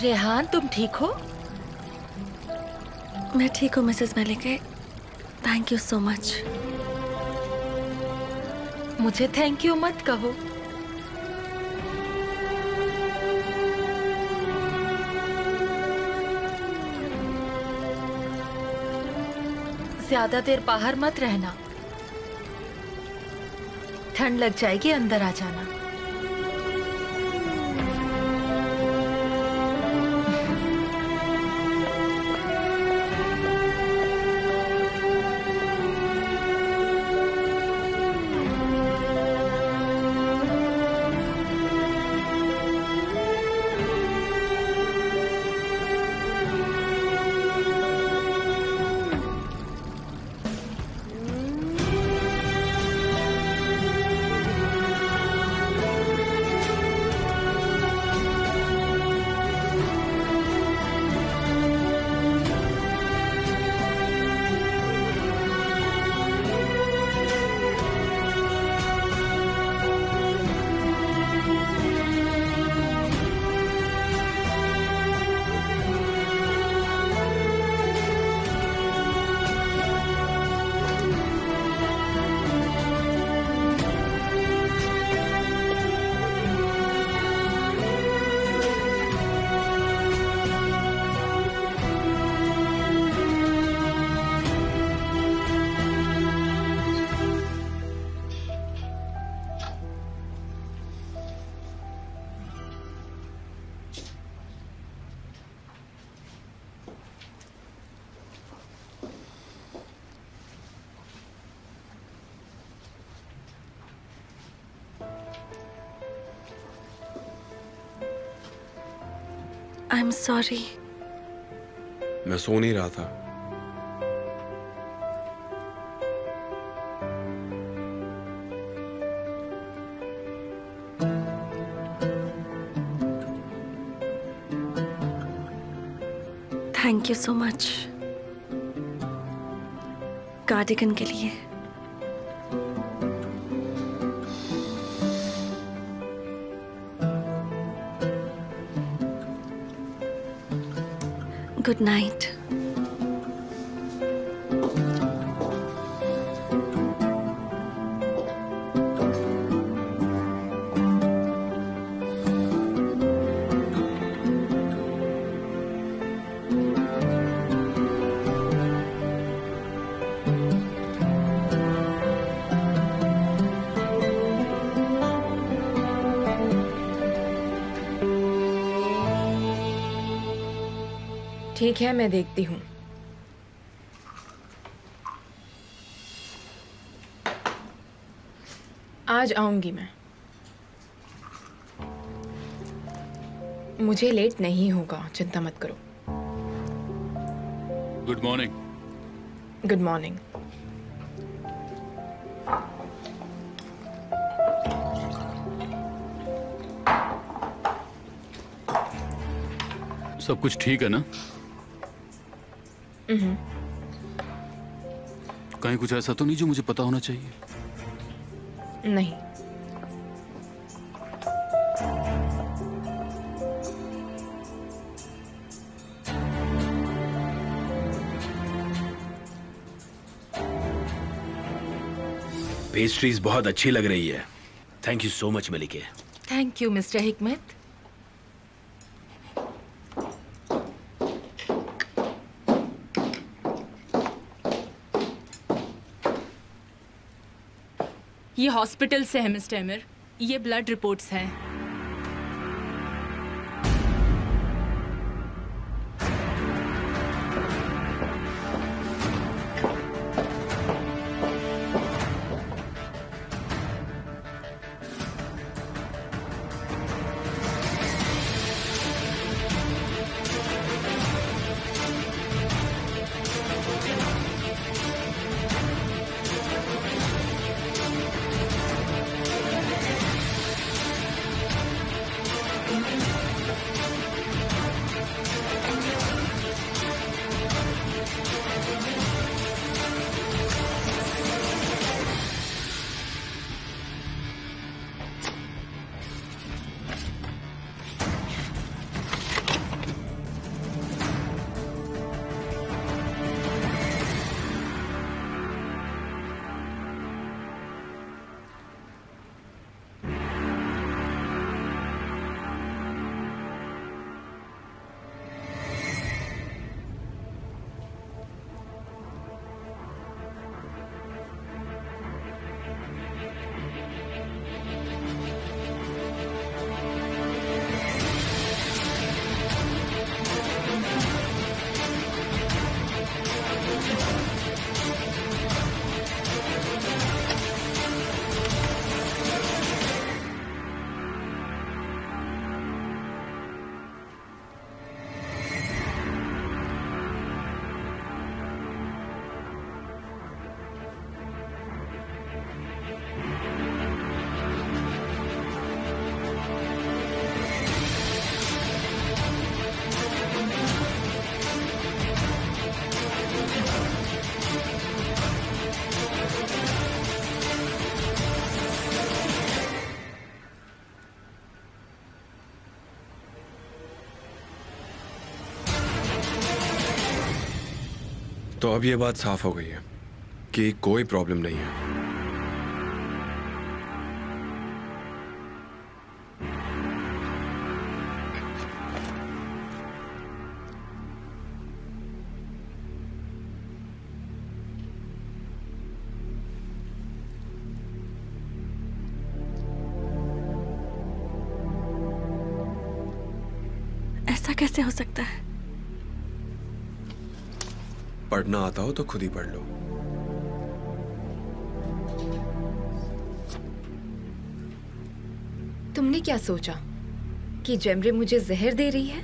रेहान, तुम ठीक हो? मैं ठीक हूँ Mrs Malike. Thank you so much. मुझे थैंक यू मत कहो। ज्यादा देर बाहर मत रहना, ठंड लग जाएगी, अंदर आ जाना। I am sorry. मैं सो नहीं रहा था। Thank you so much cardigan के लिए। Good night. ठीक है, मैं देखती हूँ। आज आऊंगी मैं। मुझे लेट नहीं होगा, चिंता मत करो। Good morning. Good morning. सब कुछ ठीक है ना? कहीं कुछ ऐसा तो नहीं जो मुझे पता होना चाहिए? नहीं। पेस्ट्रीज बहुत अच्छी लग रही है। Thank you so much Malike. Thank you mister Hikmet. ये हॉस्पिटल से है मिस्टर एमिर, ये ब्लड रिपोर्ट्स हैं। तो अब ये बात साफ हो गई है कि कोई प्रॉब्लम नहीं है। ऐसा कैसे हो सकता है? पढ़ना आता हो तो खुद ही पढ़ लो। तुमने क्या सोचा कि जेमरे मुझे जहर दे रही है?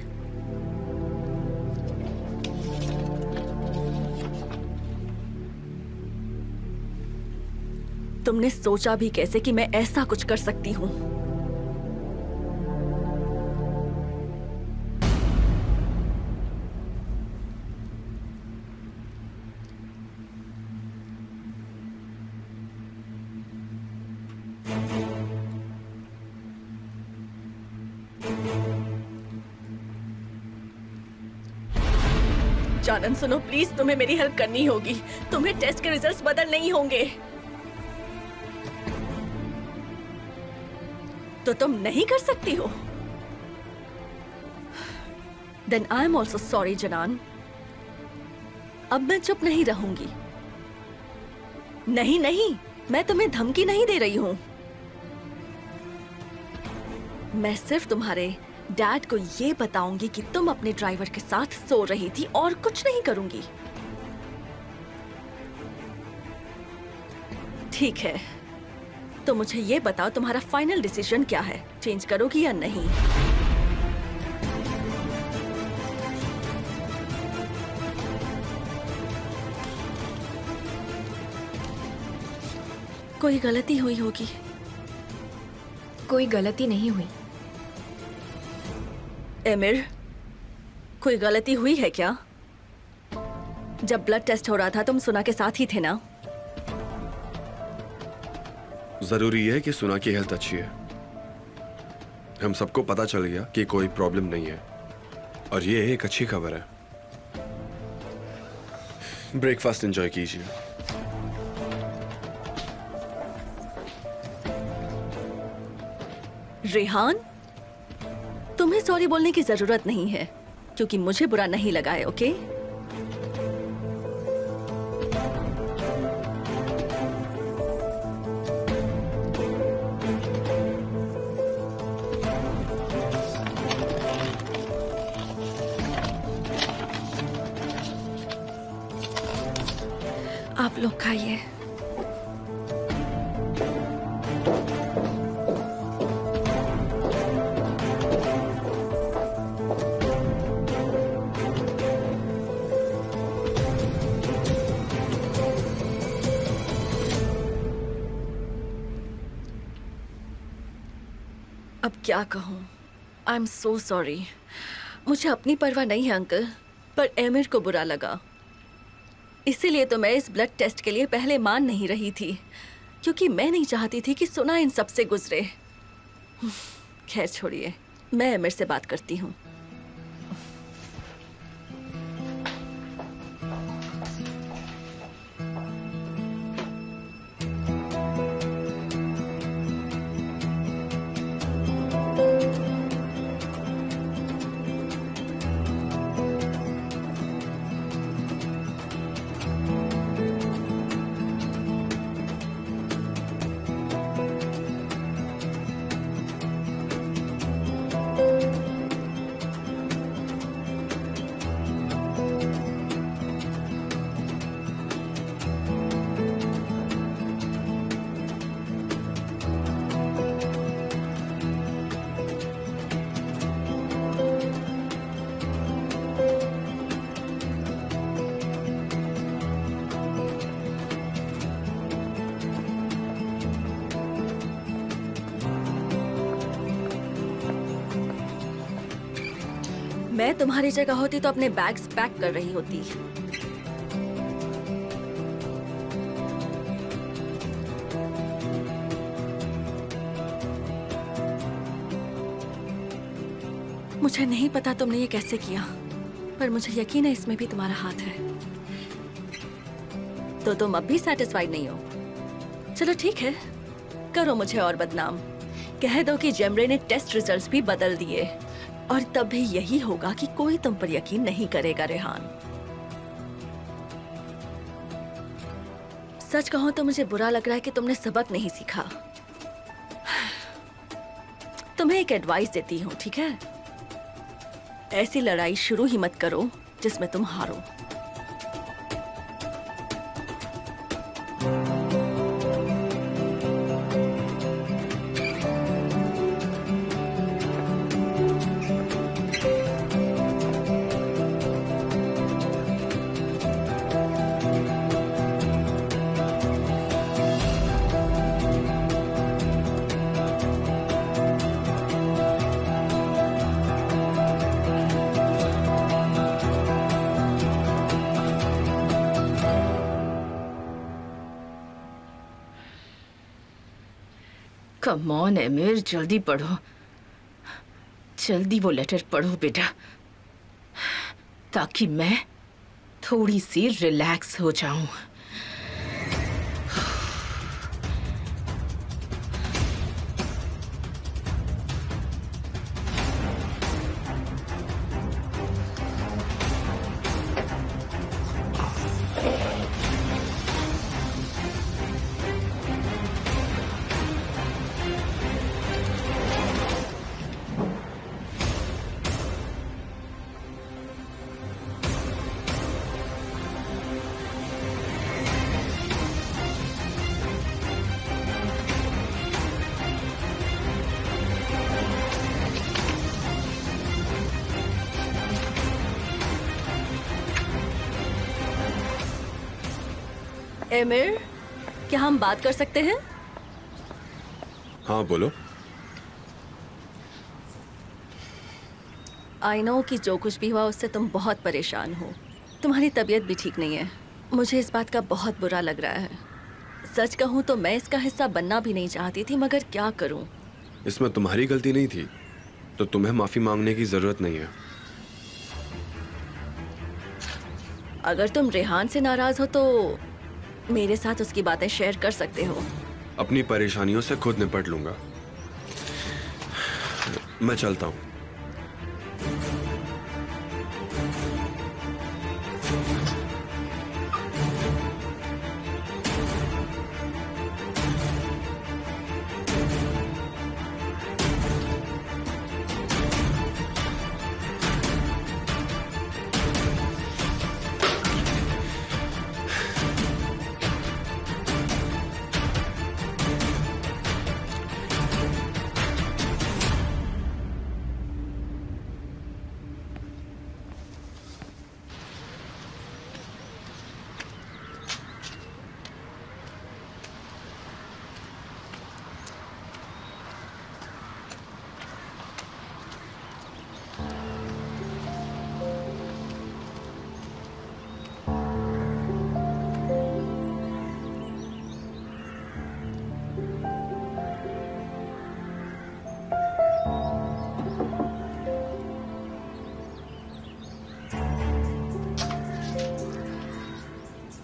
तुमने सोचा भी कैसे कि मैं ऐसा कुछ कर सकती हूँ? जानन सुनो प्लीज, तुम्हें मेरी हेल्प करनी होगी। तुम्हें टेस्ट के रिजल्ट्स बदल नहीं होंगे। तो तुम नहीं कर सकती हो? Then I am also sorry Canan. अब मैं चुप नहीं रहूंगी। नहीं नहीं, मैं तुम्हें धमकी नहीं दे रही हूं। मैं सिर्फ तुम्हारे डैड को ये बताऊंगी कि तुम अपने ड्राइवर के साथ सो रही थी और कुछ नहीं करूंगी। ठीक है, तो मुझे ये बताओ तुम्हारा फाइनल डिसीजन क्या है? चेंज करोगी या नहीं? कोई गलती हुई होगी। कोई गलती नहीं हुई। एमिर, कोई गलती हुई है क्या? जब ब्लड टेस्ट हो रहा था तुम सुना के साथ ही थे ना? जरूरी है कि सुना की हेल्थ अच्छी है। हम सबको पता चल गया कि कोई प्रॉब्लम नहीं है और ये एक अच्छी खबर है। ब्रेकफास्ट एंजॉय कीजिए। रेहान, तुम्हें सॉरी बोलने की जरूरत नहीं है क्योंकि मुझे बुरा नहीं लगा है, ओके? आप लोग खाइए। अब क्या कहूँ? I am so sorry. मुझे अपनी परवाह नहीं है अंकल, पर एमिर को बुरा लगा। इसीलिए तो मैं इस ब्लड टेस्ट के लिए पहले मान नहीं रही थी, क्योंकि मैं नहीं चाहती थी कि सुना इन सब से गुजरे। खैर छोड़िए, मैं एमिर से बात करती हूँ। मैं तुम्हारी जगह होती तो अपने बैग्स पैक कर रही होती। मुझे नहीं पता तुमने ये कैसे किया, पर मुझे यकीन है इसमें भी तुम्हारा हाथ है। तो तुम अब भी सेटिस्फाइड नहीं हो। चलो ठीक है, करो मुझे और बदनाम। कह दो कि जेमरे ने टेस्ट रिजल्ट्स भी बदल दिए, और तब भी यही होगा कि कोई तुम पर यकीन नहीं करेगा रेहान। सच कहूं तो मुझे बुरा लग रहा है कि तुमने सबक नहीं सीखा। तुम्हें एक एडवाइस देती हूँ, ठीक है? ऐसी लड़ाई शुरू ही मत करो जिसमें तुम हारो। कम ऑन एमिर, जल्दी पढ़ो, जल्दी वो लेटर पढ़ो बेटा, ताकि मैं थोड़ी सी रिलैक्स हो जाऊं। एमिर, क्या हम बात कर सकते हैं? हाँ बोलो। आई नो कि जो कुछ भी हुआ उससे तुम बहुत परेशान हो। तुम्हारी तबीयत भी ठीक नहीं है। मुझे इस बात का बहुत बुरा लग रहा है। सच कहूँ तो मैं इसका हिस्सा बनना भी नहीं चाहती थी, मगर क्या करूँ? इसमें तुम्हारी गलती नहीं थी, तो तुम्हें माफी मांगने की जरूरत नहीं है। अगर तुम रेहान से नाराज हो तो मेरे साथ उसकी बातें शेयर कर सकते हो। अपनी परेशानियों से खुद निपट लूंगा। मैं चलता हूँ।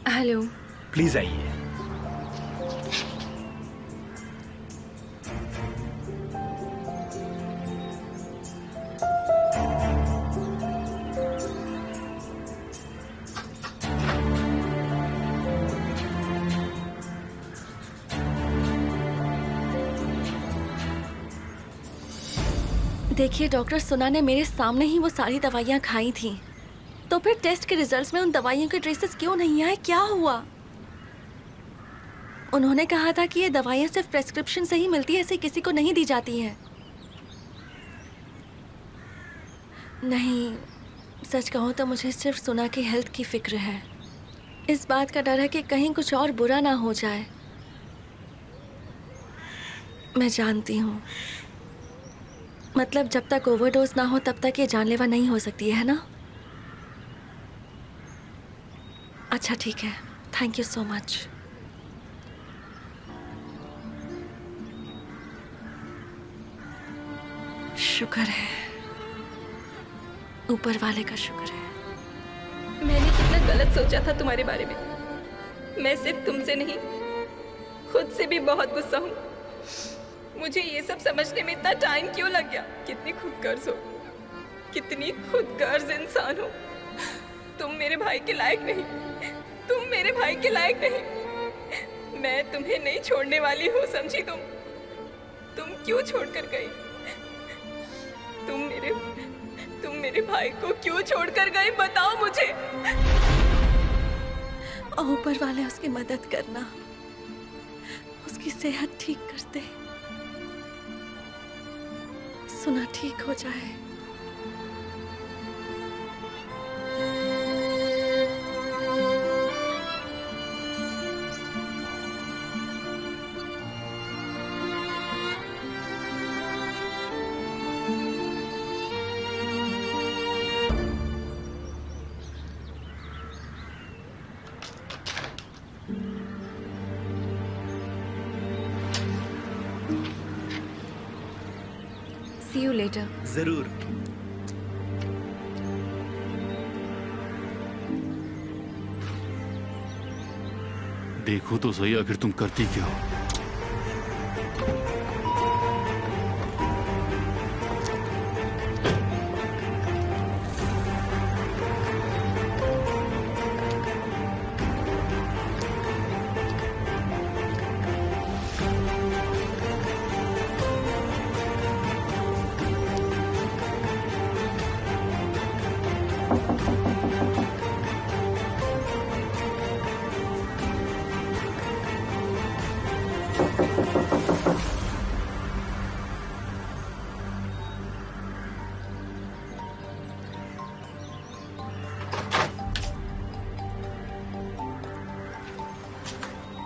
हेलो, प्लीज आइए। देखिए डॉक्टर, सुना ने मेरे सामने ही वो सारी दवाइयाँ खाई थी, तो फिर टेस्ट के रिजल्ट्स में उन दवाइयों के ट्रेसेस क्यों नहीं आए? क्या हुआ? उन्होंने कहा था कि ये दवाइयाँ सिर्फ प्रेस्क्रिप्शन से ही मिलती है, ऐसे किसी को नहीं दी जाती हैं। नहीं, सच कहूँ तो मुझे सिर्फ सुना की हेल्थ की फिक्र है। इस बात का डर है कि कहीं कुछ और बुरा ना हो जाए। मैं जानती हूँ, मतलब जब तक ओवरडोज ना हो तब तक ये जानलेवा नहीं हो सकती है ना? अच्छा ठीक है, थैंक यू सो मच। शुक्र है, ऊपर वाले का शुक्र है। मैंने कितना गलत सोचा था तुम्हारे बारे में। मैं सिर्फ तुमसे नहीं, खुद से भी बहुत गुस्सा हूँ। मुझे ये सब समझने में इतना टाइम क्यों लग गया? कितनी खुदगर्ज हो, कितनी खुदगर्ज इंसान हो। तुम मेरे भाई के लायक नहीं, तुम मेरे भाई के लायक नहीं। मैं तुम्हें नहीं छोड़ने वाली हूँ, समझी? तुम क्यों छोड़कर गई? तुम मेरे भाई को क्यों छोड़कर गई? बताओ मुझे। ऊपर वाले उसकी मदद करना, उसकी सेहत ठीक करते, सुना ठीक हो जाए। See you later. जरूर। देखो तो सही आखिर तुम करती क्या हो।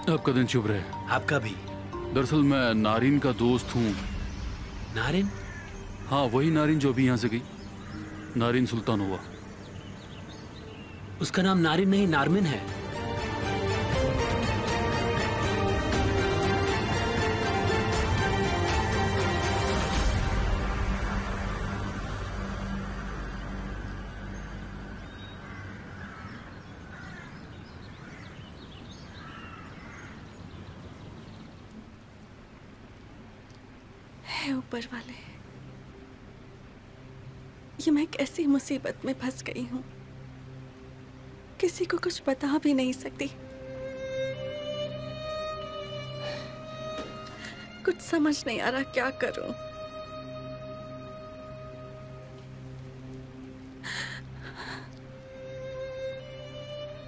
आपका दिन शुभ रहे। आपका भी। दरअसल मैं नारिन का दोस्त हूँ। नारिन? हाँ, वही नारिन जो अभी यहाँ से गई, नारिन सुल्तानोवा। उसका नाम नारिन नहीं, नारमिन है। ऊपर वाले, ये मैं कैसी मुसीबत में फंस गई हूँ, किसी को कुछ बता भी नहीं सकती। कुछ समझ नहीं आ रहा क्या करूं।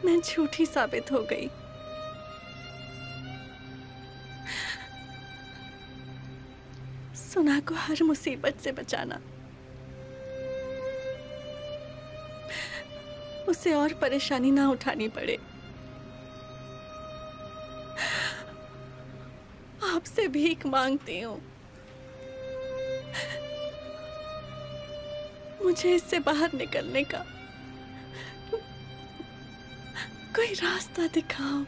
मैं झूठी साबित हो गई। सुना को हर मुसीबत से बचाना, उसे और परेशानी ना उठानी पड़े। आपसे भीख मांगती हूँ, मुझे इससे बाहर निकलने का कोई रास्ता दिखाओ।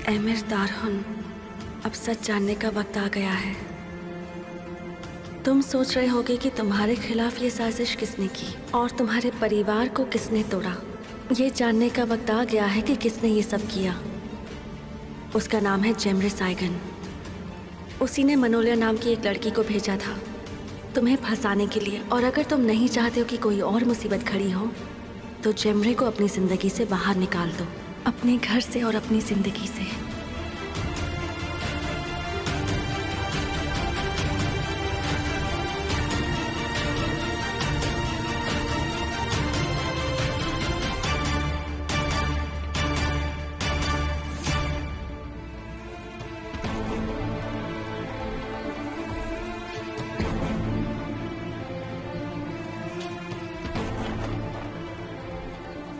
एमिर दारहन अब सच जानने का वक्त आ गया है। तुम सोच रहे होगे कि तुम्हारे खिलाफ ये साजिश किसने की और तुम्हारे परिवार को किसने तोड़ा। ये जानने का वक्त आ गया है कि किसने ये सब किया। उसका नाम है जेमरे साइगन। उसी ने मनोलिया नाम की एक लड़की को भेजा था तुम्हें फंसाने के लिए। और अगर तुम नहीं चाहते हो कि कोई और मुसीबत खड़ी हो तो जेमरे को अपनी जिंदगी से बाहर निकाल दो, अपने घर से और अपनी जिंदगी से।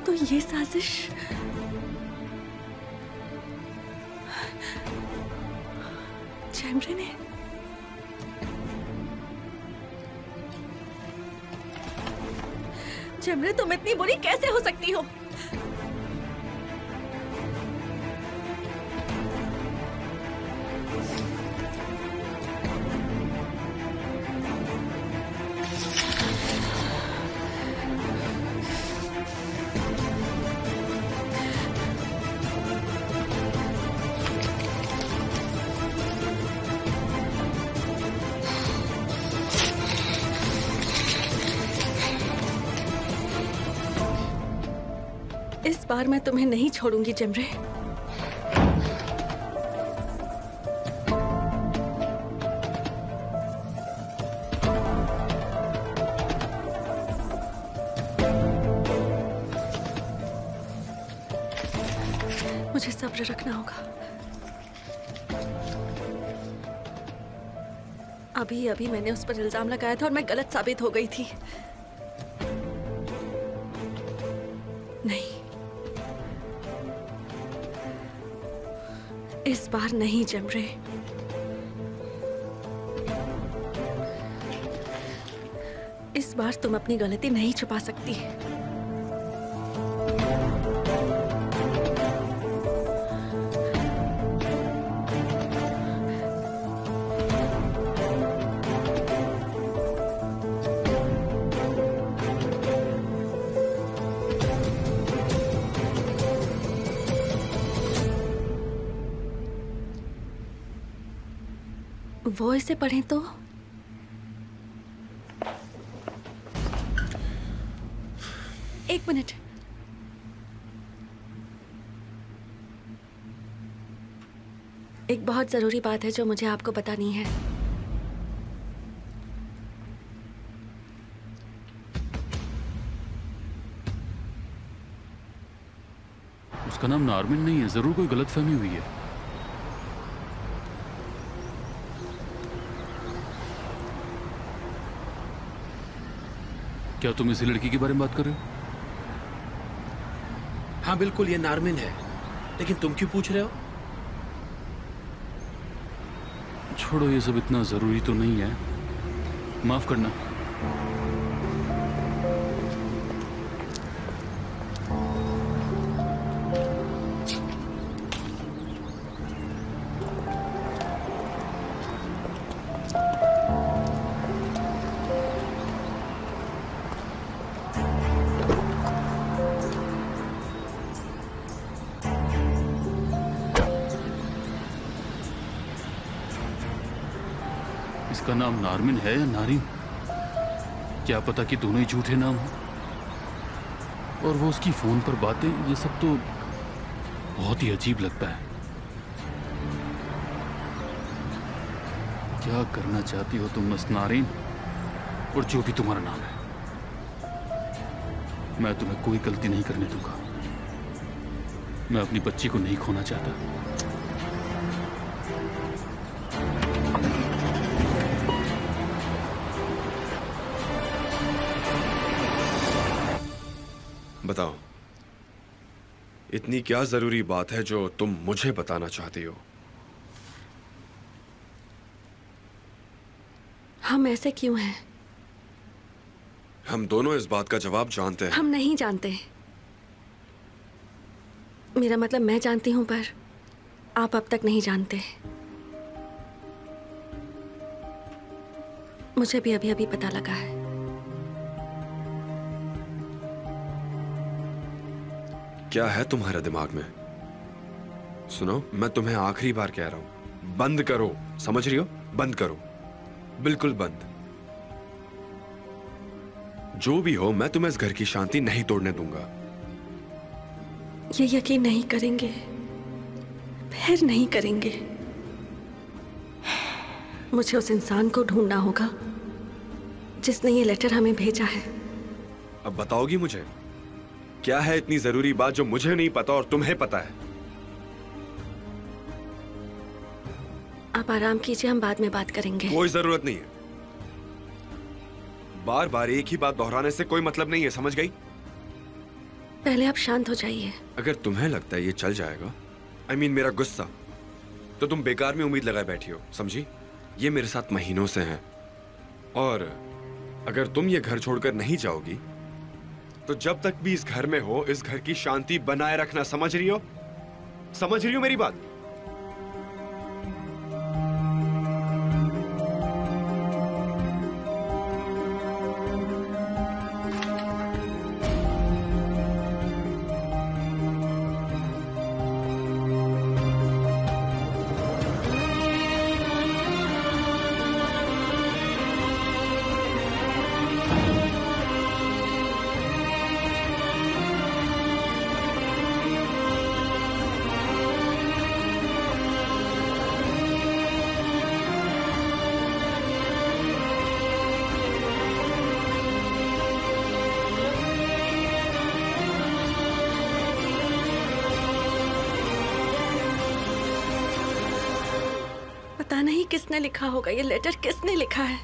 तो ये साजिश जेमरे ने। जेमरे, तुम इतनी बुरी कैसे हो सकती हो? इस बार मैं तुम्हें नहीं छोड़ूंगी जेमरे। मुझे सब्र रखना होगा। अभी अभी मैंने उस पर इल्जाम लगाया था और मैं गलत साबित हो गई थी। नहीं, इस बार नहीं जेमरे। इस बार तुम अपनी गलती नहीं छुपा सकती। वो इसे पढ़ें तो एक मिनट। एक बहुत जरूरी बात है जो मुझे आपको बतानी है। उसका नाम नारमिन नहीं है, जरूर कोई गलतफहमी हुई है। क्या तुम इसी लड़की के बारे में बात कर रहे हो? हाँ बिल्कुल, ये नारमिन है। लेकिन तुम क्यों पूछ रहे हो? छोड़ो, ये सब इतना जरूरी तो नहीं है। माफ करना। इसका नाम नारमिन है या नारिन, क्या पता कि दोनों ही झूठे नाम हो। और वो उसकी फोन पर बातें, ये सब तो बहुत ही अजीब लगता है। क्या करना चाहती हो तुम बस नारिन, और जो भी तुम्हारा नाम है। मैं तुम्हें कोई गलती नहीं करने दूंगा। मैं अपनी बच्ची को नहीं खोना चाहता। बताओ, इतनी क्या जरूरी बात है जो तुम मुझे बताना चाहती हो? हम ऐसे क्यों हैं? हम दोनों इस बात का जवाब जानते हैं। हम नहीं जानते। मेरा मतलब मैं जानती हूं, पर आप अब तक नहीं जानते। मुझे भी अभी अभी पता लगा है। क्या है तुम्हारे दिमाग में? सुनो, मैं तुम्हें आखिरी बार कह रहा हूं, बंद करो। समझ रही हो? बंद करो, बिल्कुल बंद। जो भी हो, मैं तुम्हें इस घर की शांति नहीं तोड़ने दूंगा। ये यकीन नहीं करेंगे, फिर नहीं करेंगे। मुझे उस इंसान को ढूंढना होगा जिसने ये लेटर हमें भेजा है। अब बताओगी मुझे, क्या है इतनी जरूरी बात जो मुझे नहीं पता और तुम्हें पता है? आप आराम कीजिए, हम बाद में बात करेंगे। कोई जरूरत नहीं है। बार बार एक ही बात दोहराने से कोई मतलब नहीं है, समझ गई? पहले आप शांत हो जाइए। अगर तुम्हें लगता है ये चल जाएगा, मेरा गुस्सा, तो तुम बेकार में उम्मीद लगाए बैठी हो, समझी? ये मेरे साथ महीनों से हैं, और अगर तुम ये घर छोड़कर नहीं जाओगी तो जब तक भी इस घर में हो, इस घर की शांति बनाए रखना। समझ रही हो? समझ रही हो मेरी बात? पता नहीं किसने लिखा होगा ये लेटर, किसने लिखा है?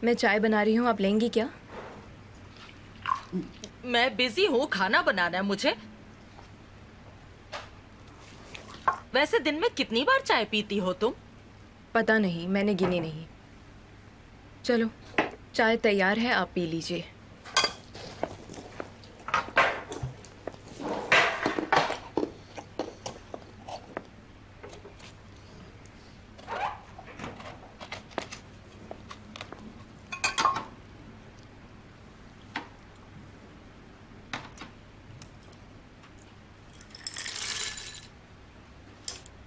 मैं चाय बना रही हूँ, आप लेंगी क्या? मैं बिजी हूँ, खाना बनाना है मुझे। वैसे दिन में कितनी बार चाय पीती हो तुम? पता नहीं, मैंने गिनी नहीं। चलो, चाय तैयार है, आप पी लीजिए।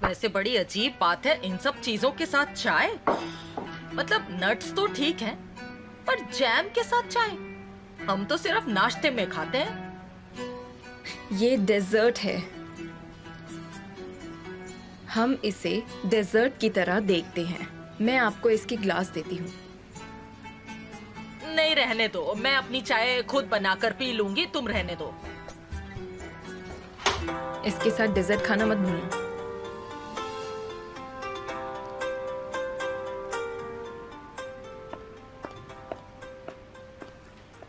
वैसे बड़ी अजीब बात है इन सब चीजों के साथ चाय। मतलब नट्स तो ठीक हैं, पर जैम के साथ चाय? हम तो सिर्फ नाश्ते में खाते हैं। ये डेजर्ट है, हम इसे डेजर्ट की तरह देखते हैं। मैं आपको इसकी ग्लास देती हूँ। नहीं, रहने दो, मैं अपनी चाय खुद बनाकर पी लूंगी, तुम रहने दो। इसके साथ डेजर्ट खाना मत भूलना।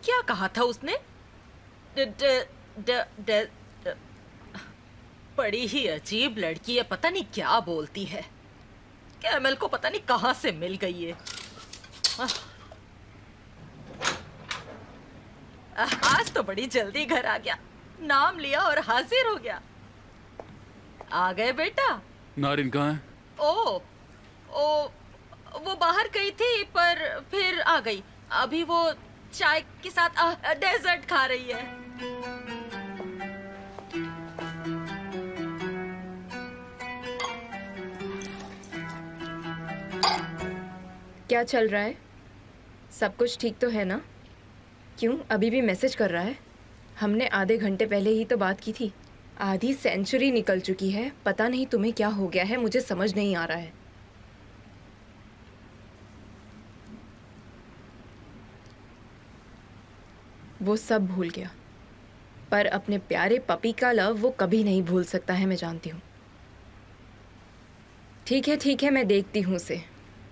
क्या कहा था उसने? बड़ी ही अजीब लड़की है, पता नहीं क्या बोलती है। कैमल को पता नहीं कहां से मिल गई है। आज तो बड़ी जल्दी घर आ गया, नाम लिया और हाजिर हो गया। आ गए बेटा? नारिन कहाँ है? वो बाहर गई थी पर फिर आ गई। अभी वो चाय के साथ डेजर्ट खा रही है। क्या चल रहा है? सब कुछ ठीक तो है ना? क्यों अभी भी मैसेज कर रहा है? हमने आधे घंटे पहले ही तो बात की थी। आधी सेंचुरी निकल चुकी है, पता नहीं तुम्हें क्या हो गया है, मुझे समझ नहीं आ रहा है। वो सब भूल गया, पर अपने प्यारे पपी का लव वो कभी नहीं भूल सकता है, मैं जानती हूँ। ठीक है, मैं देखती हूँ उसे।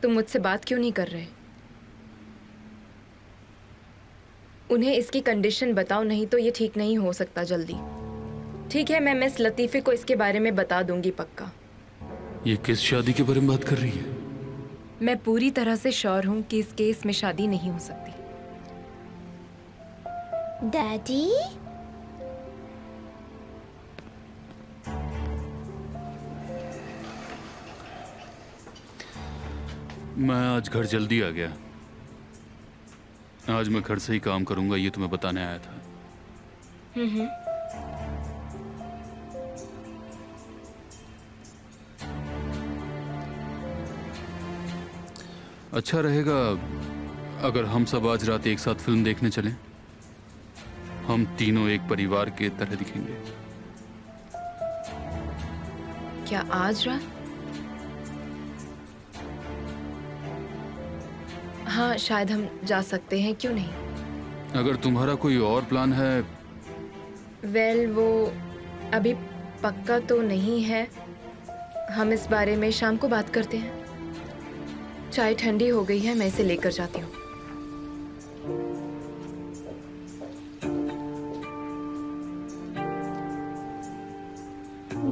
तुम मुझसे बात क्यों नहीं कर रहे? उन्हें इसकी कंडीशन बताओ, नहीं तो ये ठीक नहीं हो सकता जल्दी। ठीक है, मैं मिस लतीफ़े को इसके बारे में बता दूंगी पक्का। ये किस शादी के बारे में बात कर रही है? मैं पूरी तरह से श्योर हूँ कि इस केस में शादी नहीं हो सकती। डैडी? मैं आज घर जल्दी आ गया। आज मैं घर से ही काम करूंगा, ये तुम्हें बताने आया था। अच्छा रहेगा अगर हम सब आज रात एक साथ फिल्म देखने चलें। हम तीनों एक परिवार के तरह दिखेंगे। क्या आज रात? हाँ, शायद हम जा सकते हैं, क्यों नहीं। अगर तुम्हारा कोई और प्लान है। वेल, वो अभी पक्का तो नहीं है। हम इस बारे में शाम को बात करते हैं। चाय ठंडी हो गई है, मैं इसे लेकर जाती हूँ।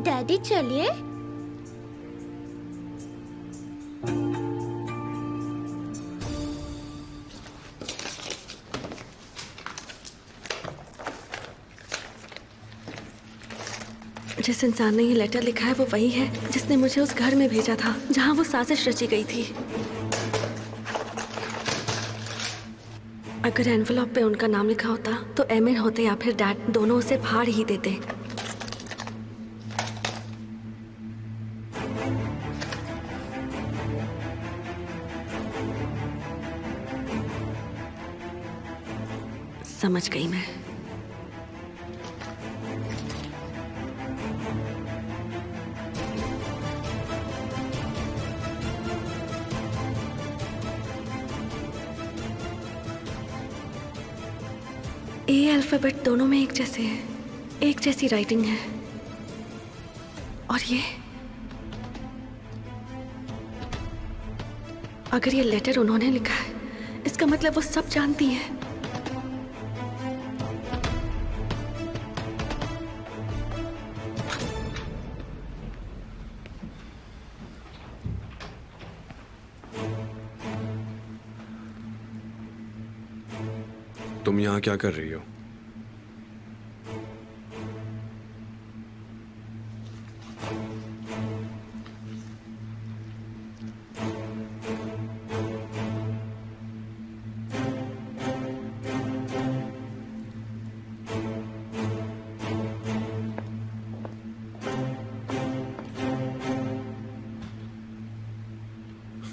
डैडी चलिए। जिस इंसान ने ये लेटर लिखा है वो वही है जिसने मुझे उस घर में भेजा था जहां वो साजिश रची गई थी। अगर एनवेलप पे उनका नाम लिखा होता तो एमिर होते या फिर डैड, दोनों उसे फाड़ ही देते। समझ गई मैं। ए अल्फाबेट दोनों में एक जैसे हैं, एक जैसी राइटिंग है। और ये, अगर ये लेटर उन्होंने लिखा है, इसका मतलब वो सब जानती हैं। तुम यहाँ क्या कर रही हो?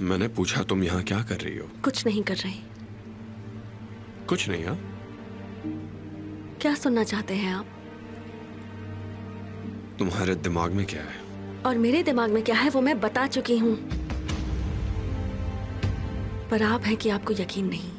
मैंने पूछा तुम यहाँ क्या कर रही हो? कुछ नहीं कर रही। कुछ नहीं। हाँ, क्या सुनना चाहते हैं आप? तुम्हारे दिमाग में क्या है? और मेरे दिमाग में क्या है वो मैं बता चुकी हूँ। पर आप हैं कि आपको यकीन नहीं।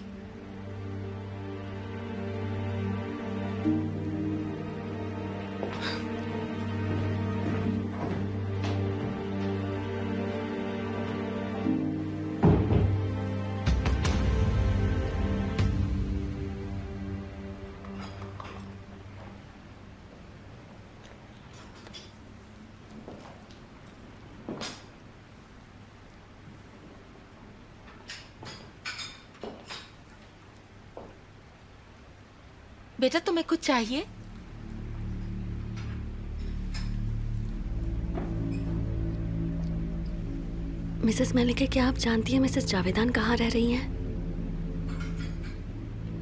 बेटा, तुम्हें कुछ चाहिए? मिसेस मलिका, क्या आप जानती हैं मिसेस जावेदान कहाँ रह रही हैं?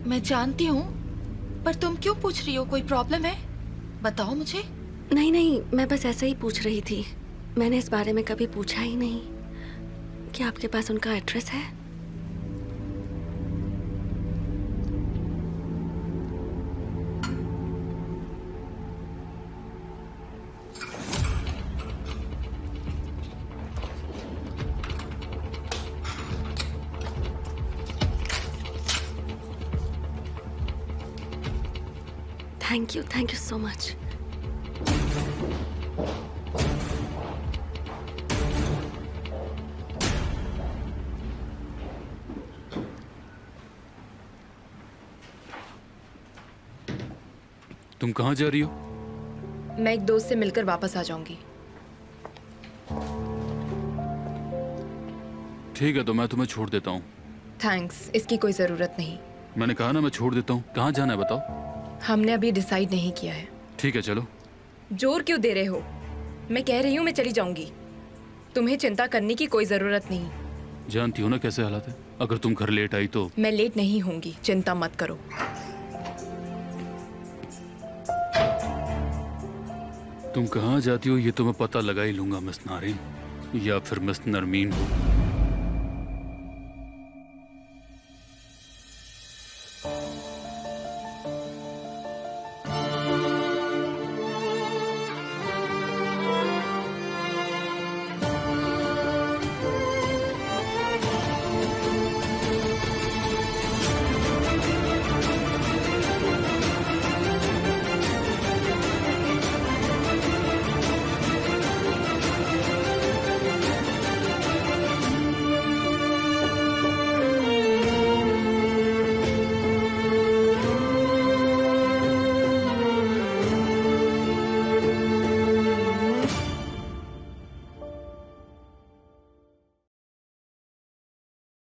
मैं जानती हूँ, पर तुम क्यों पूछ रही हो? कोई प्रॉब्लम है? बताओ मुझे। नहीं नहीं, मैं बस ऐसे ही पूछ रही थी। मैंने इस बारे में कभी पूछा ही नहीं। क्या आपके पास उनका एड्रेस है? Thank you so much. तुम कहाँ जा रही हो? मैं एक दोस्त से मिलकर वापस आ जाऊंगी। ठीक है, तो मैं तुम्हें छोड़ देता हूँ। थैंक्स, इसकी कोई ज़रूरत नहीं। मैंने कहा ना मैं छोड़ देता हूँ। कहाँ जाना है बताओ? हमने अभी डिसाइड नहीं किया है। ठीक है चलो। जोर क्यों दे रहे हो? मैं कह रही हूँ मैं चली जाऊंगी। तुम्हें चिंता करने की कोई ज़रूरत नहीं। जानती हो ना कैसे हालात है। अगर तुम घर लेट आई तो। मैं लेट नहीं होंगी, चिंता मत करो। तुम कहाँ जाती हो ये तो मैं पता लगा ही लूंगा मिस नारिन, या फिर मिस नरमीन हो।